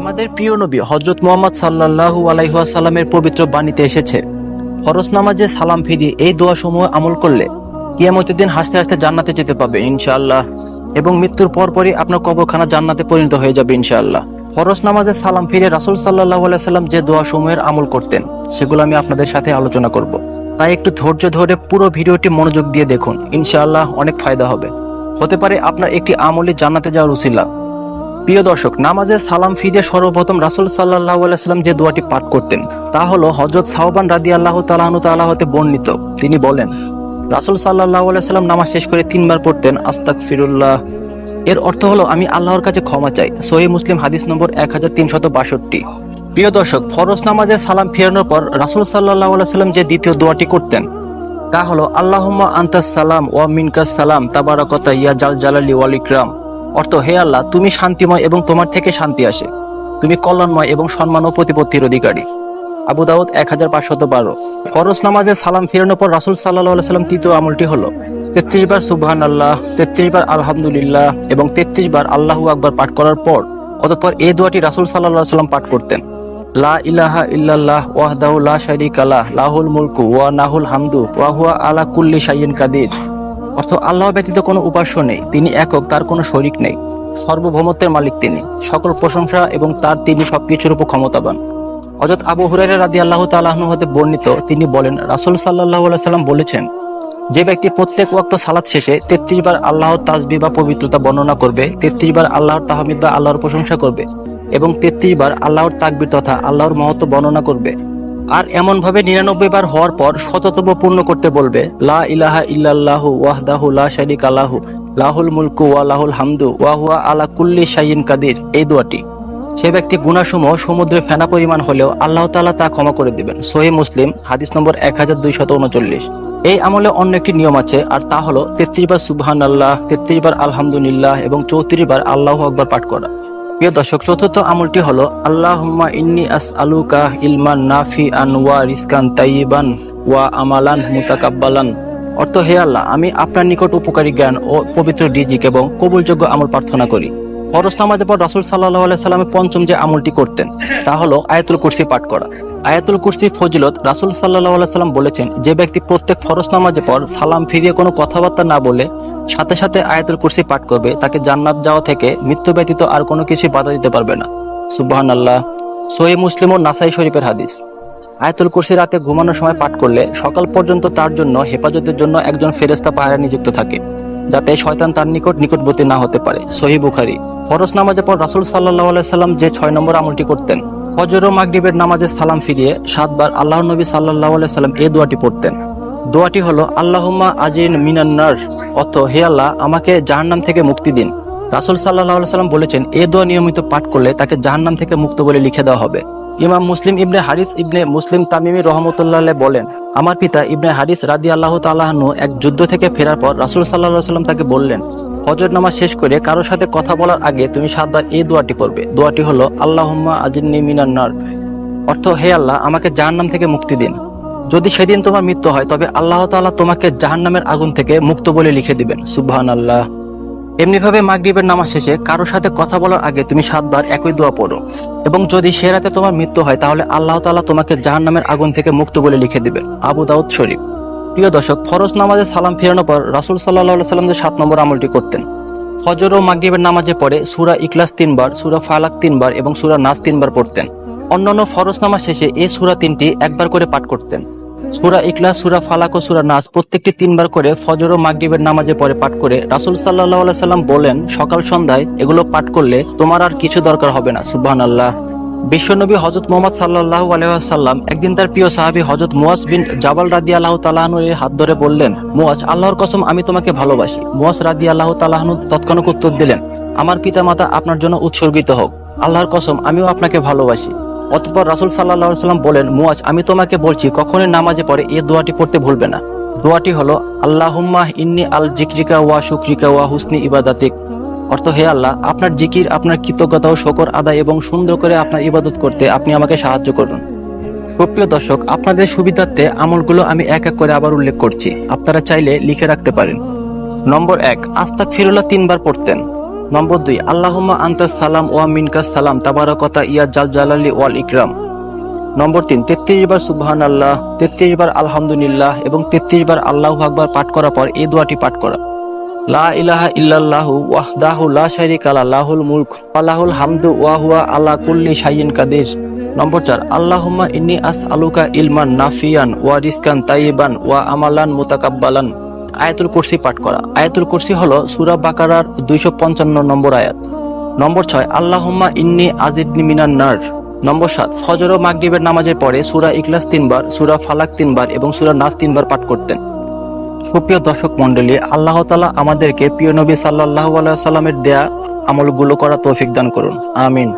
আমাদের প্রিয় নবী হযরত মুহাম্মদ সাল্লাল্লাহু আলাইহি ওয়াসাল্লামের পবিত্র বাণীতে এসেছে, ফরজ নামাজে সালাম ফিরিয়ে এই দোয়াসমূহ আমল করলে কিয়ামতের দিন হাসতে হাসতে জান্নাতে যেতে পারবে ইনশাআল্লাহ, এবং মৃত্যুর পরপরই আপনার কবরখানা জান্নাতে পরিণত হয়ে যাবে ইনশাআল্লাহ। ফরজ নামাজে সালাম ফিরিয়ে রাসূল সাল্লাল্লাহু আলাইহি ওয়াসাল্লাম যে দোয়াসমূহের আমল করতেন সেগুলো আমি আপনাদের সাথে আলোচনা করব, তাই একটু ধৈর্য ধরে পুরো ভিডিওটি মনোযোগ দিয়ে দেখুন, ইনশাআল্লাহ অনেক ফায়দা হবে। হতে পারে আপনার একটি আমলি জান্নাতে যাওয়ার উসিলা। প্রিয় দর্শক, নামাজে সালাম ফিরিয়ে সর্বপ্রথম রাসূল সাল্লাল্লাহু আলাইহি ওয়াসাল্লাম যে দোয়াটি পাঠ করতেন তা হলো হযরত সাওবান রাদিয়াল্লাহু তাআলা আনহু হতে বর্ণিত। তিনি বলেন, রাসূল সাল্লাল্লাহু আলাইহি ওয়াসাল্লাম নামাজ শেষ করে 3 বার পড়তেন আস্তাগফিরুল্লাহ। এর অর্থ হলো আমি আল্লাহর কাছে ক্ষমা চাই। সহিহ মুসলিম হাদিস নম্বর 1362। প্রিয় দর্শক, ফরজ নামাজে সালাম ফিরানোর পর রাসূল সাল্লাল্লাহু আলাইহি ওয়াসাল্লাম যে দ্বিতীয় দোয়াটি করতেন তা হলো আল্লাহুম্মা আনতাস সালাম ওয়া মিনকাস সালাম তাবারাকাতা ইয়া জাল জালালি ওয়াল ইকরাম। অর্থ, হে আল্লাহ, তুমি শান্তিময় এবং তোমার থেকে শান্তি আসে, তুমি কল্যাণময় এবং সম্মান ও প্রতিপত্তির অধিকারী। আবু দাউদ 1512। ফরজ নামাজে সালাম ফিরানোর পর রাসূল সাল্লাল্লাহু আলাইহি ওয়াসাল্লাম তৃতীয় আমলটি হলো 33 বার সুবহানাল্লাহ, 33 বার আলহামদুলিল্লাহ এবং 33 বার আল্লাহু আকবার পাঠ করার পর অতঃপর এই দোয়াটি রাসূল সাল্লাল্লাহু আলাইহি ওয়াসাল্লাম পাঠ করতেন, লা ইলাহা ইল্লাল্লাহ ওয়াহদাহু লা শারীকা লাহ লাহুল মুলকু ওয়া লাহুল হামদু ওয়া হুয়া আলা কুল্লি শাইইন কাদির। অর্থ, আল্লাহ ব্যতীত কোনো উপাস্য নেই, তিনি একক, তার কোনো শরীক নেই, সর্বভৌমত্বের মালিক তিনি, সকল প্রশংসা এবং তিনি সবকিছুর উপর ক্ষমতাবান। হযরত আবু হুরায়রা রাদিয়াল্লাহু তাআলা আনহু হতে বর্ণিত, তিনি বলেন, রাসূল সাল্লাল্লাহু আলাইহি ওয়াসাল্লাম বলেছেন, যে ব্যক্তি প্রত্যেক ওয়াক্ত সালাত শেষে 33 বার আল্লাহর তাসবিহ বা পবিত্রতা বর্ণনা করবে, 33 বার আল্লাহর তাহমিদ বা আল্লাহর প্রশংসা করবে এবং 33 বার আল্লাহর তাকবীর তথা আল্লাহর মহত্ব বর্ণনা করবে, আর এমন ভাবে 99 বার হওয়ার পর শততম পূর্ণ করতে বলবে, লা ইলাহা ইল্লাল্লাহু ওয়াহদাহু লা শারীকা লাহু লাহুল মুলকু ওয়া লাহুল হামদু ওয়া হুয়া আলা কুল্লি শাইইন কাদির, এই দোয়াটি, সে ব্যক্তি গুনাহসমূহ সমুদ্রের ফেনা পরিমাণ হলেও আল্লাহ তাআলা তা ক্ষমা করে দিবেন। সহিহ মুসলিম হাদিস নম্বর 1239। এই আমলে অন্য একটি নিয়ম আছে, আর তা হলো 33 বার সুবহানাল্লাহ, 33 বার আলহামদুলিল্লাহ এবং 34 বার আল্লাহু আকবার পাঠ করা। প্রিয় দর্শক, চতুর্থ আমলটি হলো আল্লাহুম্মা ইন্নী আসআলুকা ইলমান নাফিআন ওয়া রিজকান তাইয়িবান ওয়া আমালান মুতাকাব্বালান। অর্থ, হে আল্লাহ, আমি আপনার নিকট উপকারী জ্ঞান ও পবিত্র রিজিক এবং কবুলযোগ্য আমল প্রার্থনা করি। ফরজ নামাজের পর রাসূল সাল্লাল্লাহু আলাইহি সাল্লামের পঞ্চম যে আমলটি করতেন তা হলো আয়াতুল কুরসি পাঠ করা। আয়াতুল কুরসির ফজিলত রাসূল সাল্লাল্লাহু আলাইহি সাল্লাম বলেছেন, যে ব্যক্তি প্রত্যেক ফরজ নামাজের পর সালাম ফিরিয়ে কোনো কথাবার্তা না বলে সাথে সাথে আয়াতুল কুরসি পাঠ করবে, তাকে জান্নাত যাওয়া থেকে মৃত্যু ব্যতীত আর কোনো কিছু বাধা দিতে পারবে না। সুবহানাল্লাহ। সহিহ মুসলিম ও নাসাই শরীফের হাদিস। আয়াতুল কুরসি রাতে ঘুমানোর সময় পাঠ করলে সকাল পর্যন্ত তার জন্য হেফাজতের জন্য একজন ফেরেশতা পাহারা নিযুক্ত থাকে, যাতে শয়তান তার নিকটবর্তী না হতে পারে। সহিহ বুখারী। ফরজ নামাজের পর রাসূল সাল্লাল্লাহু আলাইহি সাল্লাম যে 6 নম্বর আমলটি করতেন, ফজর ও মাগরিবের নামাজে সালাম ফিরিয়ে 7 বার আল্লাহর নবী সাল্লাল্লাহু আলাইহি সাল্লাম এই দোয়াটি পড়তেন। দোয়াটি হলো আল্লাহুম্মা আজিন মিনান নার। অর্থ, হে আল্লাহ, আমাকে জাহান্নাম থেকে মুক্তি দিন। রাসূল সাল্লাল্লাহু আলাইহি সাল্লাম বলেছেন, এই দোয়া নিয়মিত পাঠ করলে তাকে জাহান্নাম থেকে মুক্ত বলে লিখে দেওয়া হবে। ইমাম মুসলিম ইবনে হারিস ইবনে মুসলিম তামিমি রাহমাতুল্লাহ আলাইহি বলেন, আমার পিতা ইবনে হারিস রাদিয়াল্লাহু তাআলা আনহু এক যুদ্ধ থেকে ফেরার পর রাসূল সাল্লাল্লাহু আলাইহি সাল্লাম তাকে বললেন, ফজর নামাজ শেষ করে কারোর সাথে কথা বলার আগে তুমি 7 বার এই দোয়াটি পড়বে। দোয়াটি হলো আল্লাহুম্মা আজিন্নি মিনান নার। অর্থ, হে আল্লাহ, আমাকে জাহান্নাম থেকে মুক্তি দিন। যদি সেদিন তোমার মৃত্যু হয় তবে আল্লাহ তাআলা তোমাকে জাহান্নামের আগুন থেকে মুক্ত বলে লিখে দিবেন। সুবহানাল্লাহ। এমনিভাবে মাগরিবের নামাজ শেষে কারোর সাথে কথা বলার আগে তুমি 7 বার একই দোয়া পড়ো, এবং যদি সে রাতে তোমার মৃত্যু হয় তাহলে আল্লাহ তাআলা তোমাকে জাহান্নামের আগুন থেকে মুক্ত বলে লিখে দিবেন। আবু দাউদ শরীফ। প্রিয় দর্শক, ফরজ নামাজে সালাম ফিরানোর পর রাসূল সাল্লাল্লাহু আলাইহি সাল্লাম যে 7 নম্বর আমলটি করতেন, ফজর ও মাগরিবের নামাজে পড়ে সূরা ইখলাস 3 বার, সূরা ফালাক 3 বার এবং সূরা নাস 3 বার পড়তেন। অন্যান্য ফরজ নামাজ শেষে এই সূরা 3টি একবার করে পাঠ করতেন। সূরা ইখলাস, সূরা ফালাক ও সূরা নাস প্রত্যেকটি 3 বার করে ফজর ও মাগরিবের নামাজে পড়ে পাঠ করে রাসূল সাল্লাল্লাহু আলাইহি সাল্লাম বলেন, সকাল সন্ধ্যায় এগুলো পাঠ করলে তোমার আর কিছু দরকার হবে না। সুবহানাল্লাহ। বিশ্বনবী হযরত মুহাম্মদ সাল্লাল্লাহু আলাইহি ওয়াসাল্লাম একদিন তার প্রিয় সাহাবী হযরত মুয়াজ বিন জাবাল রাদিয়াল্লাহু তাআলা আনহু এর হাত ধরে বললেন, মুয়াজ, আল্লাহর কসম আমি তোমাকে ভালোবাসি। মুয়াজ রাদিয়াল্লাহু তাআলা আনহু তৎক্ষণাৎ উত্তর দিলেন, আমার পিতামাতা আপনার জন্য উৎসর্গিত হোক, আল্লাহর কসম আমিও আপনাকে ভালোবাসি। অতঃপর রাসূল সাল্লাল্লাহু আলাইহি ওয়াসাল্লাম বলেন, মুয়াজ, আমি তোমাকে বলছি কখনোই নামাজে পড়ে এই দোয়াটি পড়তে ভুলবে না। দোয়াটি হলো আল্লাহুম্মা ইন্নী আল যিকরিকা ওয়া শুকরিকা ওয়া হুসনি ইবাদাতিক। অর্থ, হে আল্লাহ, আপনার জিকির, আপনার কৃতজ্ঞতা ও শকর আদায় এবং সুন্দর করে আপনার ইবাদত করতে আপনি আমাকে সাহায্য করুন। সুপ্রিয় দর্শক, আপনাদের সুবিধার্থে আমলগুলো আমি এক এক করে আবার উল্লেখ করছি, আপনারা চাইলে লিখে রাখতে পারেন। নম্বর 1, আস্তাগফিরুল্লাহ 3 বার পড়তেন। নম্বর 2, আল্লাহুম্মা আনতাস সালাম ওয়া মিনকাস সালাম তাবারাকাতা ইয়া জাল জালালি ওয়াল ইকরাম। নম্বর 3, 33 বার সুবহানাল্লাহ, 33 বার আলহামদুলিল্লাহ এবং 33 বার আল্লাহু আকবার পাঠ করার পর এই দোয়াটি পাঠ করা। লা ইলাহা ইল্লাল্লাহু ওয়াহদাহু লা শারীকা লাহু লাহুল মুলক ওয়া লাহুল হামদু ওয়া হুয়া আলা কুল্লি শাইইন কাদির। নম্বর 4, আল্লাহুম্মা ইন্নী আসআলুকা ইলমান নাফিয়ান ওয়া রিজকান তাইয়িবান ওয়া আমালান মুতাকাব্বালান। আয়াতুল কুরসি পাঠ করা। আয়াতুল কুরসি হলো সূরা বাকারার 255 নম্বর আয়াত। নম্বর 6, আল্লাহুম্মা ইন্নী আজিদনি মিনান নার। নম্বর 7, ফজর ও মাগরিবের নামাজের পরে সূরা ইখলাস 3 বার, সূরা ফালাক 3 বার এবং সূরা নাস 3 বার পাঠ করতেন। সুপ্রিয় দর্শক মণ্ডলী, আল্লাহ তাআলা আমাদেরকে প্রিয় নবী সাল্লাল্লাহু আলাইহি ওয়াসাল্লামের দেয়া আমলগুলো করা তৌফিক দান করুন। আমিন।